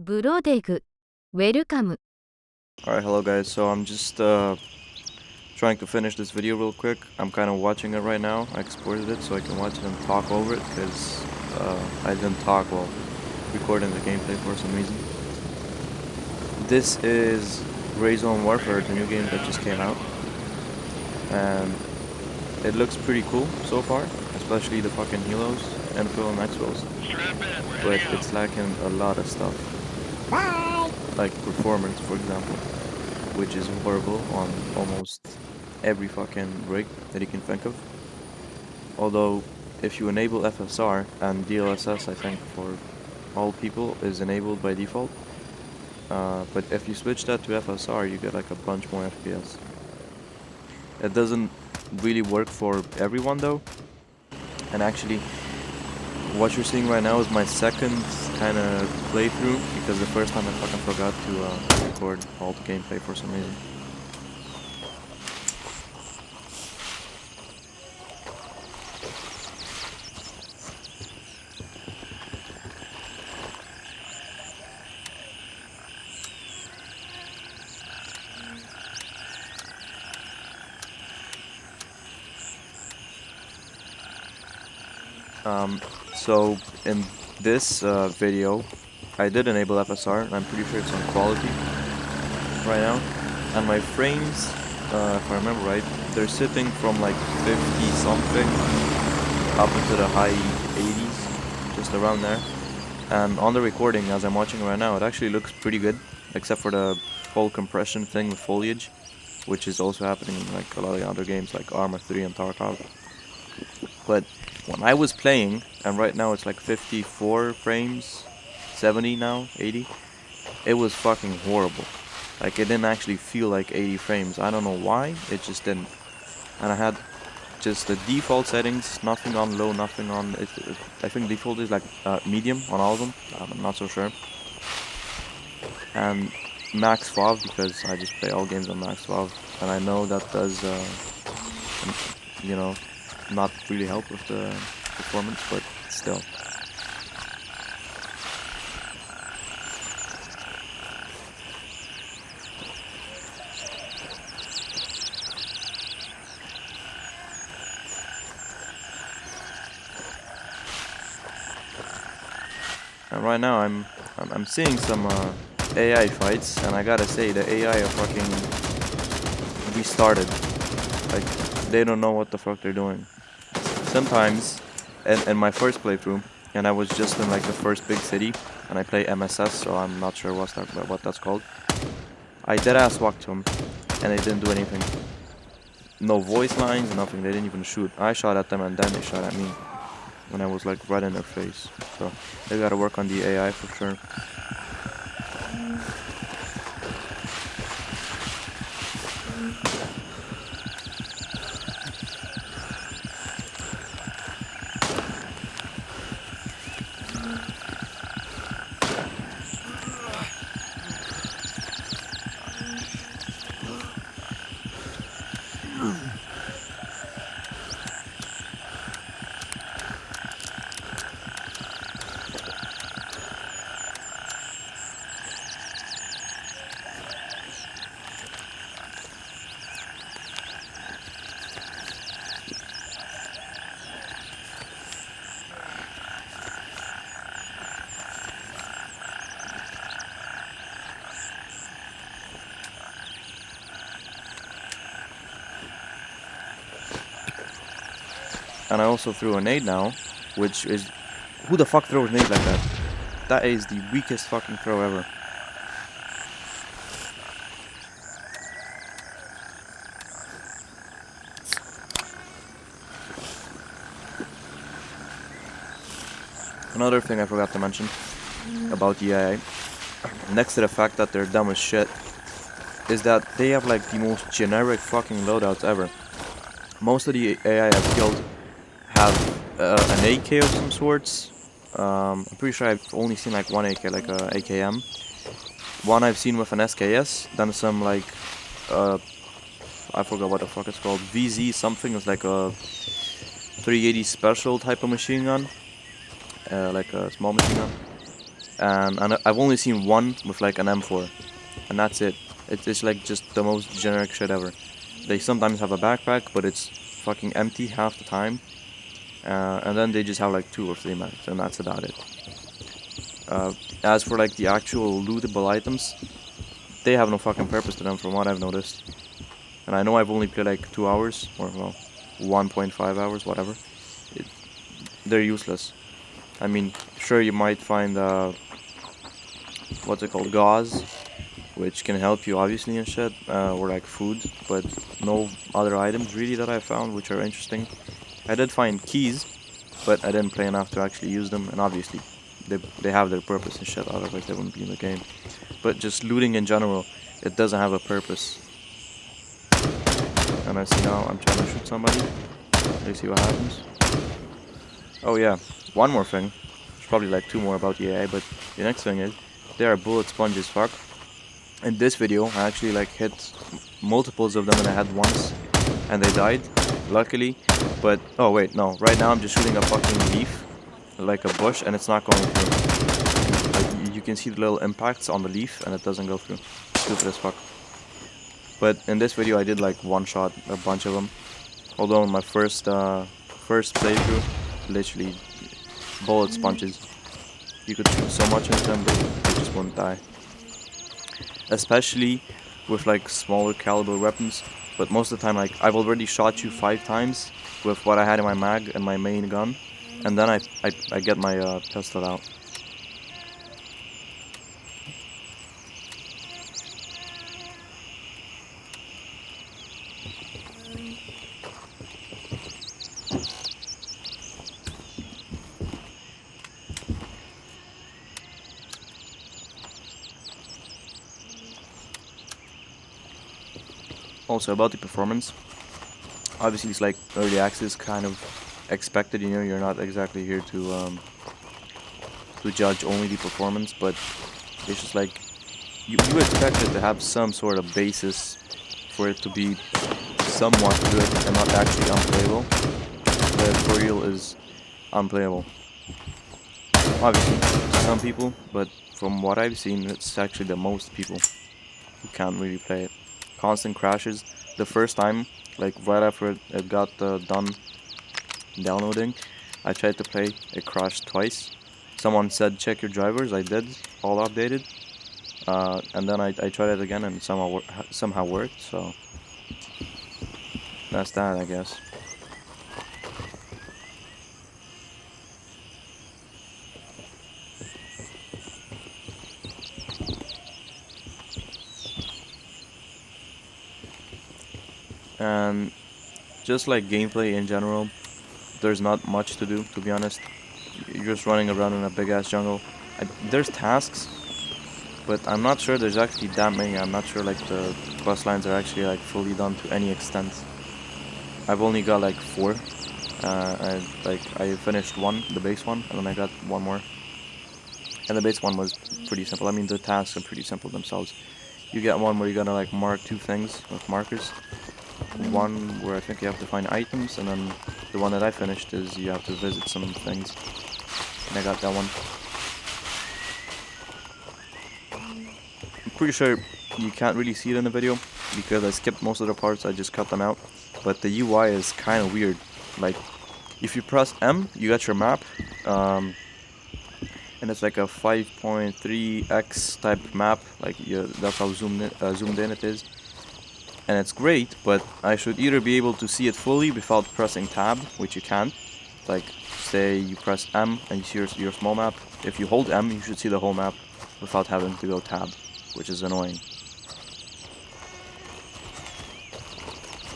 ブロデグ、ウェルカム。 Alright, hello guys, so I'm just trying to finish this video real quick. I'm kind of watching it right now. I exported it so I can watch it and talk over it because I didn't talk while recording the gameplay for some reason. This is GrayZone Warfare, the new game that just came out, and it looks pretty cool so far, especially the fucking helos, Enfill and X-Rolls, but it's lacking a lot of stuff, like performance, for example, which is horrible on almost every fucking rig that you can think of. Although, if you enable FSR and DLSS, I think for all people is enabled by default. But if you switch that to FSR, you get like a bunch more FPS. It doesn't really work for everyone though. And actually, what you're seeing right now is my second kind of playthrough because the first time I fucking forgot to record all the gameplay for some reason. So in this video, I did enable FSR, and I'm pretty sure it's on quality right now. And my frames, if I remember right, they're sitting from like 50 something up into the high 80s, just around there. And on the recording, as I'm watching right now, it actually looks pretty good, except for the whole compression thing with foliage, which is also happening in like a lot of the other games like Arma 3 and Tarkov. But when I was playing, and right now it's like 54 frames, 70 now, 80, it was fucking horrible. Like it didn't actually feel like 80 frames. I don't know why, it just didn't. And I had just the default settings, nothing on low, nothing on, I think default is like medium on all of them, I'm not so sure. And max FOV, because I just play all games on max FOV, and I know that does, you know, not really help with the performance, but still. And right now I'm seeing some AI fights, and I gotta say the AI are fucking restarted. Like they don't know what the fuck they're doing. Sometimes, in my first playthrough, and I was just in like the first big city, and I play MSS, so I'm not sure what that's called. I deadass walked to them, and they didn't do anything. No voice lines, nothing. They didn't even shoot. I shot at them, and then they shot at me when I was like right in their face. So they gotta work on the AI for sure. And I also threw a nade now, which is... Who the fuck throws nades like that? That is the weakest fucking throw ever. Another thing I forgot to mention about the AI, next to the fact that they're dumb as shit, is that they have like the most generic fucking loadouts ever. Most of the AI I've killed have an AK of some sorts. I'm pretty sure I've only seen like one AK, like a AKM. One I've seen with an SKS, then some like, I forgot what the fuck it's called, VZ something, it's like a 380 special type of machine gun, like a small machine gun. and I've only seen one with like an M4, and that's it. It's like just the most generic shit ever. They sometimes have a backpack, but it's fucking empty half the time. And then they just have like 2 or 3 mags, and that's about it. As for like the actual lootable items, they have no fucking purpose to them from what I've noticed. And I know I've only played like 2 hours, or well, 1.5 hours, whatever. It, they're useless. I mean, sure you might find, what's it called, gauze, which can help you obviously and shit, or like food, but no other items really that I found which are interesting. I did find keys, but I didn't play enough to actually use them, and obviously they have their purpose and shit, otherwise they wouldn't be in the game. But just looting in general, it doesn't have a purpose. And I see now I'm trying to shoot somebody. Let's see what happens. Oh yeah, one more thing. There's probably like 2 more about the AI, but the next thing is they are bullet sponge as fuck. In this video, I actually like hit multiples of them in the head once, and they died, luckily. But oh wait, no. Right now I'm just shooting a fucking leaf, like a bush, and it's not going through. Like you can see the little impacts on the leaf, and it doesn't go through. Stupid as fuck. But in this video, I did like one shot a bunch of them. Although in my first playthrough, literally bullet sponges. You could shoot so much into them, they just won't die. Especially with like smaller caliber weapons. But most of the time, like I've already shot you 5 times with what I had in my mag and my main gun, and then I get my pistol out. Also about the performance, obviously it's like early access, kind of expected. You know, you're not exactly here to judge only the performance, but it's just like you expect it to have some sort of basis for it to be somewhat good and not actually unplayable. But for real is unplayable. Obviously, some people, but from what I've seen, it's actually the most people who can't really play it. Constant crashes. The first time, like right after it got done downloading, I tried to play, it crashed twice. Someone said check your drivers, I did, all updated. And then I tried it again and somehow worked, so that's that, I guess. And just like gameplay in general, there's not much to do, to be honest. You're just running around in a big ass jungle. There's tasks, but I'm not sure there's actually that many. I'm not sure like the quest lines are actually like fully done to any extent. I've only got like 4. I finished one, the base one, and then I got one more. And the base one was pretty simple. I mean, the tasks are pretty simple themselves. You get one where you're gonna like mark 2 things with markers. One where I think you have to find items, and then the one that I finished is you have to visit some things. And I got that one. I'm pretty sure you can't really see it in the video because I skipped most of the parts, I just cut them out. But the UI is kind of weird. Like, if you press M, you got your map. And it's like a 5.3x type map. Like, that's how zoomed in it is. And it's great, but I should either be able to see it fully without pressing tab, which you can't. Like, say you press M and you see your small map. If you hold M, you should see the whole map without having to go tab, which is annoying.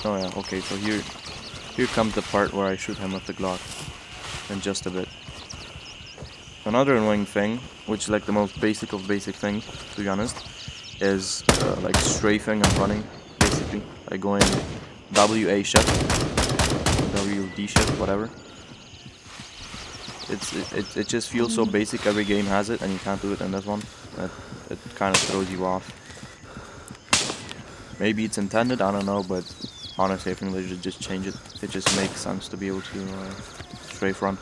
Oh yeah, okay, so here comes the part where I shoot him with the Glock. In just a bit. Another annoying thing, which is like the most basic of basic things, to be honest, is like strafing and running, basically. Like going WA shift, WD shift, whatever. It just feels so basic, every game has it, and you can't do it in this one. It kind of throws you off. Maybe it's intended, I don't know, but honestly, I think they should just change it. It just makes sense to be able to strafe run.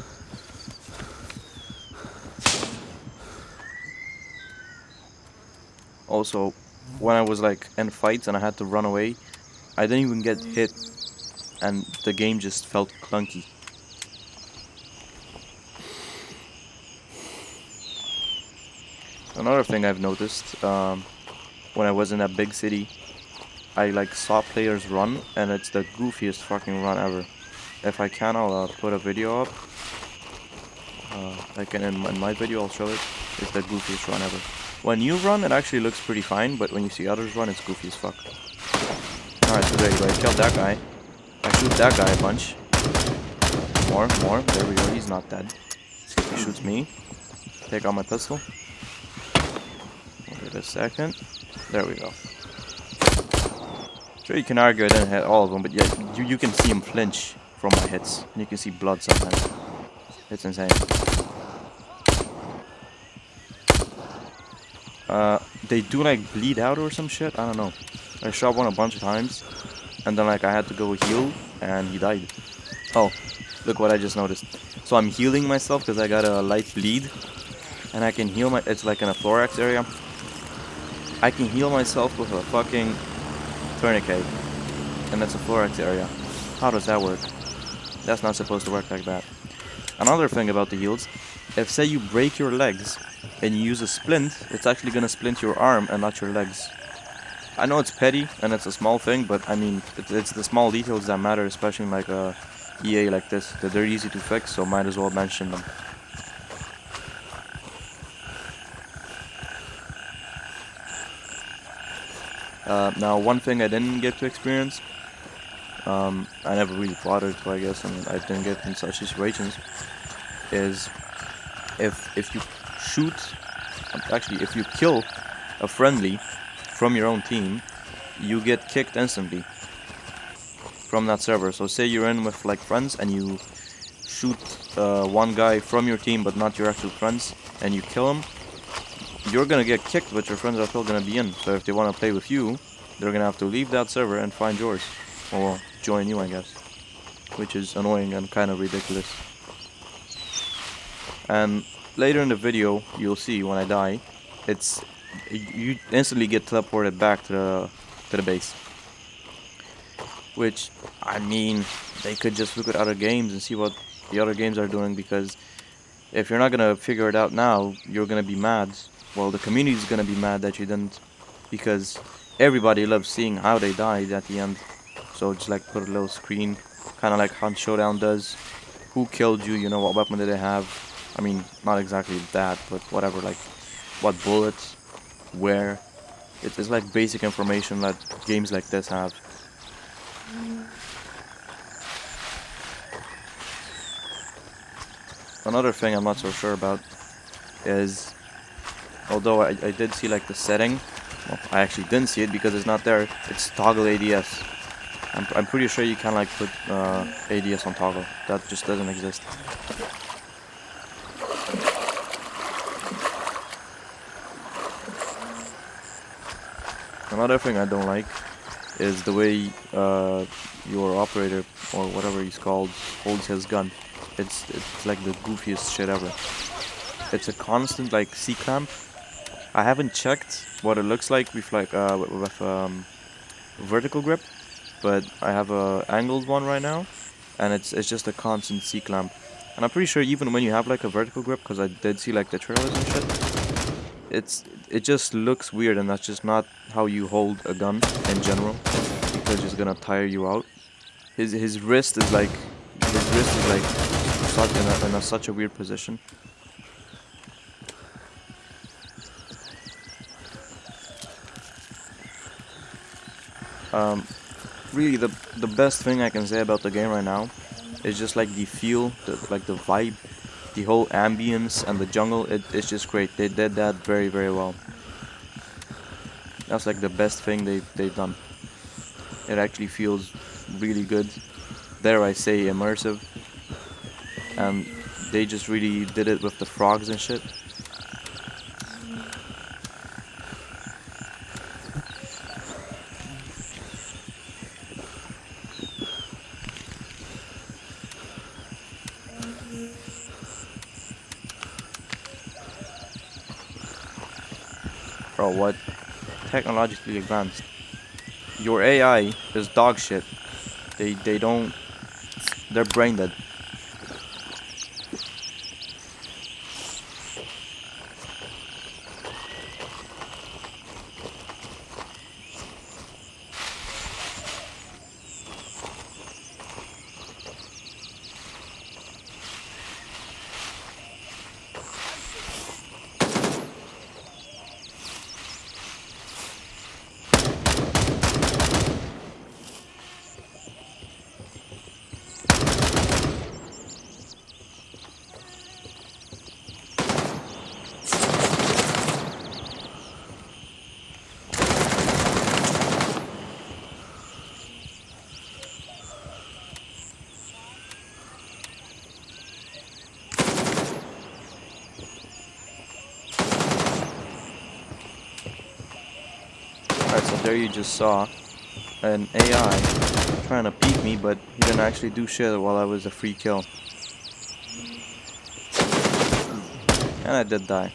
Also, when I was like in fights and I had to run away, I didn't even get hit, and the game just felt clunky. Another thing I've noticed, when I was in that big city, I like saw players run, and it's the goofiest fucking run ever. If I can, I'll put a video up. Like in my video, I'll show it. It's the goofiest run ever. When you run, it actually looks pretty fine, but when you see others run, it's goofy as fuck. Alright, so there you go. I killed that guy. I shoot that guy a bunch. More. There we go. He's not dead. See if he shoots me. Take out my pistol. Wait a second. There we go. Sure, you can argue I didn't hit all of them, but yeah, you can see him flinch from my hits. And you can see blood sometimes. It's insane. They do like bleed out or some shit. I don't know. I shot one a bunch of times, and then like I had to go heal, and he died. Oh, look what I just noticed. So I'm healing myself because I got a light bleed, and I can heal my. It's like in a thorax area. I can heal myself with a fucking tourniquet, and that's a thorax area. How does that work? That's not supposed to work like that. Another thing about the heals, if say you break your legs and you use a splint, it's actually gonna splint your arm and not your legs. I know it's petty and it's a small thing, but I mean, it's the small details that matter, especially in like a EA like this. They're easy to fix, so might as well mention them. Now, one thing I didn't get to experience, I never really bothered to, I guess, and I didn't get in such situations, is if you shoot, actually, if you kill a friendly from your own team, you get kicked instantly from that server. So say you're in with like friends and you shoot one guy from your team but not your actual friends, and you kill him, you're gonna get kicked, but your friends are still gonna be in. So if they want to play with you, they're gonna have to leave that server and find yours, or join you, I guess, which is annoying and kind of ridiculous. And later in the video, you'll see when I die, it's you instantly get teleported back to the base. Which, I mean, they could just look at other games and see what the other games are doing, because if you're not gonna figure it out now, you're gonna be mad. Well, the community is gonna be mad that you didn't, because everybody loves seeing how they died at the end. So just like put a little screen, kind of like Hunt Showdown does. Who killed you? You know, what weapon did they have? I mean, not exactly that, but whatever. Like, what bullets, where. It's like basic information that games like this have. Another thing I'm not so sure about is, although I did see like the setting, well, I actually didn't see it because it's not there. It's toggle ADS. I'm pretty sure you can like put ADS on toggle. That just doesn't exist. Another thing I don't like is the way your operator, or whatever he's called, holds his gun. It's like the goofiest shit ever. It's a constant like C clamp. I haven't checked what it looks like with like with vertical grip, but I have a angled one right now, and it's just a constant C clamp. And I'm pretty sure even when you have like a vertical grip, because I did see like the trailers and shit, it just looks weird, and that's just not how you hold a gun in general, because it's gonna tire you out. His wrist is like such in such a weird position. Really the best thing I can say about the game right now is just like the feel, like the vibe, the whole ambience and the jungle. It's just great. They did that very well. That's like the best thing they've done. It actually feels really good. Dare I say immersive. And they just really did it with the frogs and shit. Bro, what? technologically advanced. Your AI is dog shit. They don't. They're brain dead. Alright, so there you just saw an AI trying to peek me, but he didn't actually do shit while I was a free kill. And I did die.